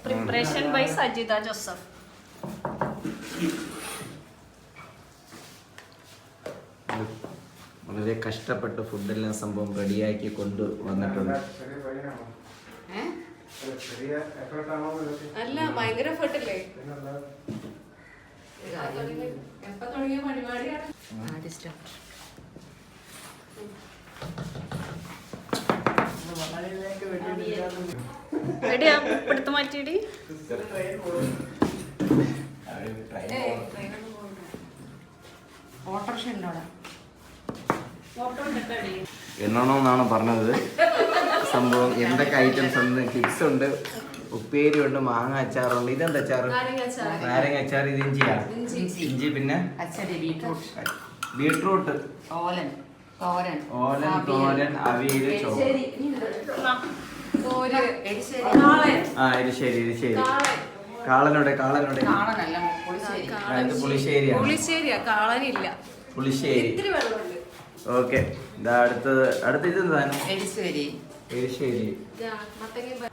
Preparation by Sajitha Joseph. വളരെ കഷ്ടപ്പെട്ട് ഫുഡെല്ലാം സംഭവം റെഡിയാക്കി കൊണ്ട് വന്നിട്ടുണ്ട്. അല്ല ഭയങ്കര എഫേർട്ടല്ലേ? എടുത്ത് മാറ്റിയിടി. എണ്ണണമെന്നാണ് പറഞ്ഞത്. സംഭവം എന്തൊക്കെ ഐറ്റംസ് ഉണ്ട്, ചിപ്സ് ഉണ്ട്, ഉപ്പേരി ഉണ്ട്, മാങ്ങ അച്ചാറുണ്ട്. ഇതെന്താ അച്ചാറ്? നാരങ്ങ അച്ചാർ. ഇത് ഇഞ്ചിയാണ്. ഇഞ്ചി പിന്നെ ബീട്രൂട്ട്, ഓലൻ, തോരൻ, അവിയല്, ചോറ്. എരിശ്ശേരി. കാളനോടെ ഇത് പുളിശ്ശേരിയാണ്. പുളിശ്ശേരി. ഓക്കെ. അടുത്ത ഇതെന്താണ്? എരിശ്ശേരി.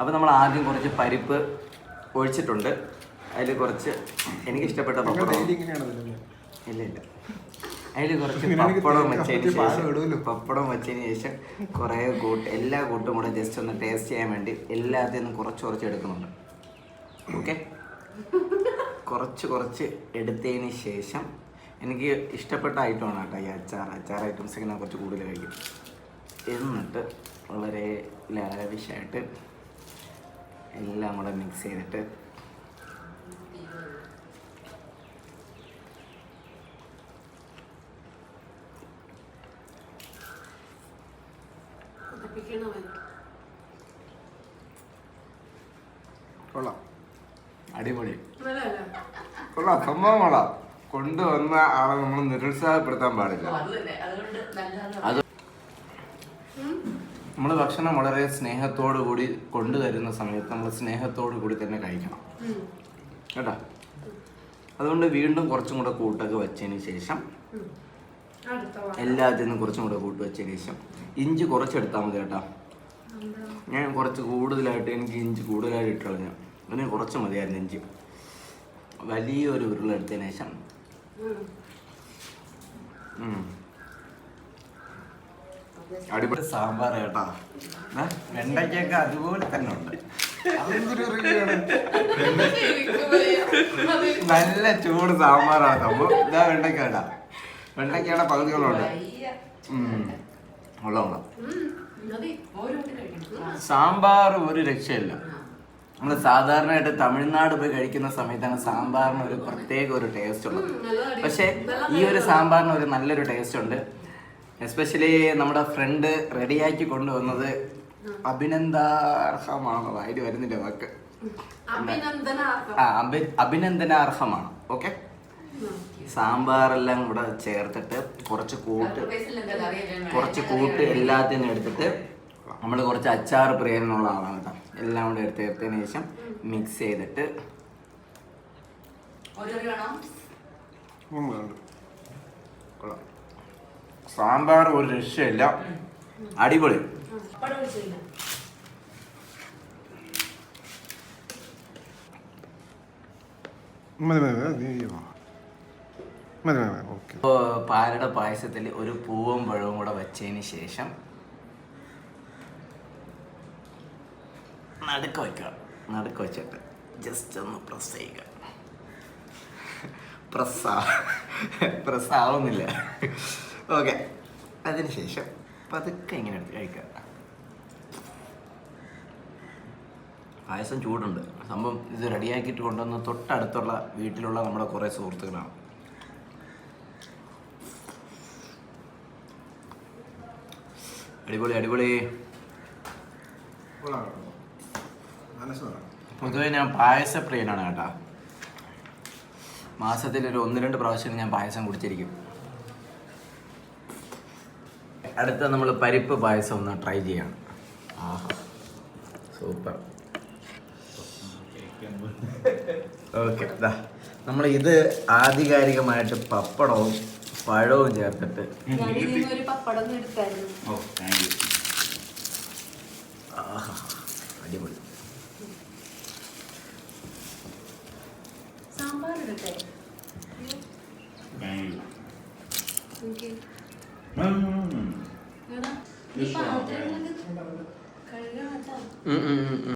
അപ്പൊ നമ്മൾ ആദ്യം കുറച്ച് പരിപ്പ് ഒഴിച്ചിട്ടുണ്ട്. അതിൽ കുറച്ച് എനിക്ക് ഇഷ്ടപ്പെട്ട പപ്പടം. ഇല്ല അതിൽ കുറച്ച് പപ്പടം വെച്ചതിന് ശേഷം കുറേ എല്ലാ കൂട്ടും കൂടെ ജസ്റ്റ് ഒന്ന് ടേസ്റ്റ് ചെയ്യാൻ വേണ്ടി എല്ലാത്തിനും കുറച്ച് എടുക്കുന്നുണ്ട്. ഓക്കെ. കുറച്ച് എടുത്തതിന് ശേഷം എനിക്ക് ഇഷ്ടപ്പെട്ട ഐറ്റമാണ് കേട്ടോ ഈ അച്ചാർ ഐറ്റംസൊക്കെ ഞാൻ കുറച്ച് കൂടുതൽ കഴിക്കും. എന്നിട്ട് വളരെ ലാവിഷായിട്ട് എല്ലാം കൂടെ മിക്സ് ചെയ്തിട്ട് കൊള്ളാം. അടിപൊളി. കൊള്ളാം. സംഭവം കൊള്ളാം. കൊണ്ടുവന്ന ആളെ നമ്മൾ നിരുത്സാഹപ്പെടുത്താൻ പാടില്ല. അത് നമ്മൾ ഭക്ഷണം വളരെ സ്നേഹത്തോടു കൂടി കൊണ്ടുതരുന്ന സമയത്ത് നമ്മൾ സ്നേഹത്തോടു കൂടി തന്നെ കഴിക്കണം കേട്ടോ. അതുകൊണ്ട് വീണ്ടും കുറച്ചും കൂടെ കൂട്ടൊക്കെ വെച്ചതിന് ശേഷം എല്ലാത്തിനും കുറച്ചും കൂടെ കൂട്ട് വെച്ചതിന് ശേഷം ഇഞ്ചി കുറച്ചെടുത്താൽ മതി കേട്ടോ. ഞാൻ കുറച്ച് കൂടുതലായിട്ട് എനിക്ക് ഇഞ്ചി കൂടുതലായിട്ട് ഇട്ട് കളഞ്ഞു. അതിന് കുറച്ച് മതിയായിരുന്നു ഇഞ്ചി. വലിയൊരു ഉരുളെടുത്തതിന് ശേഷം അടിപൊളി സാമ്പാർ കേട്ടാ. വെണ്ടയ്ക്കൊക്കെ അതുപോലെ തന്നെ ഉണ്ട്. നല്ല ചൂട് സാമ്പാറാണ് സംഭവം. ഇതാ വെണ്ടയ്ക്കയുടെ പകുതികളുണ്ട്. സാമ്പാർ ഒരു രക്ഷയില്ല. നമ്മൾ സാധാരണയായിട്ട് തമിഴ്നാട് പോയി കഴിക്കുന്ന സമയത്താണ് സാമ്പാറിന് ഒരു പ്രത്യേക ഒരു ടേസ്റ്റ് ഉള്ളത്. പക്ഷെ ഈ ഒരു സാമ്പാറിന് ഒരു നല്ലൊരു ടേസ്റ്റ് ഉണ്ട്. എസ്പെഷ്യലി നമ്മുടെ ഫ്രണ്ട് റെഡിയാക്കി കൊണ്ടുവന്നത് അഭിനന്ദനാർഹമാണ്. അതിൽ വരുന്നില്ല വാക്ക്. അഭിനന്ദനാർഹമാണ്. ഓക്കെ. സാമ്പാറെല്ലാം കൂടെ ചേർത്തിട്ട് കുറച്ച് കൂട്ട് എല്ലാത്തിനും എടുത്തിട്ട് നമ്മൾ കുറച്ച് അച്ചാർ പ്രിയനുള്ള ആളാണ് കേട്ടോ. എല്ലാം കൂടെ എടുത്തതിന് ശേഷം മിക്സ് ചെയ്തിട്ട് സാമ്പാർ ഒരു രക്ഷയില്ല. അടിപൊളി. പാലട പായസത്തിൽ ഒരു പൂവും പഴവും കൂടെ വെച്ചതിന് ശേഷം നടുക്ക് വെച്ചിട്ട് ജസ്റ്റ് ഒന്ന് പ്രസ് ചെയ്യുക. പ്രസ്സാവുന്നില്ല. ഓക്കെ. അതിനുശേഷം പതുക്കെ ഇങ്ങനെ എടുത്ത് കഴിക്കുക. പായസം ചൂടുണ്ട്. സംഭവം ഇത് റെഡിയാക്കിയിട്ട് കൊണ്ടുവന്ന് തൊട്ടടുത്തുള്ള വീട്ടിലുള്ള നമ്മുടെ കുറേ സുഹൃത്തുക്കളാണ്. അടിപൊളി. പൊതുവെ ഞാൻ പായസപ്രിയനാണ് കേട്ടോ. മാസത്തിൽ ഒരു 1-2 പ്രാവശ്യം ഞാൻ പായസം കുടിച്ചിരിക്കും. അടുത്ത നമ്മൾ പരിപ്പ് പായസം ഒന്ന് ട്രൈ ചെയ്യണം. ആഹാ, സൂപ്പർ. ഓക്കെ. നമ്മൾ ഇത് ആധികാരികമായിട്ട് പപ്പടവും പഴവും ചേർത്തിട്ട് ആഹാ, അടിപൊളി. സാമ്പാർ എടുത്തേ എടാ ഈ പാത്രങ്ങളൊക്കെ കഴുകണം കേട്ടോ.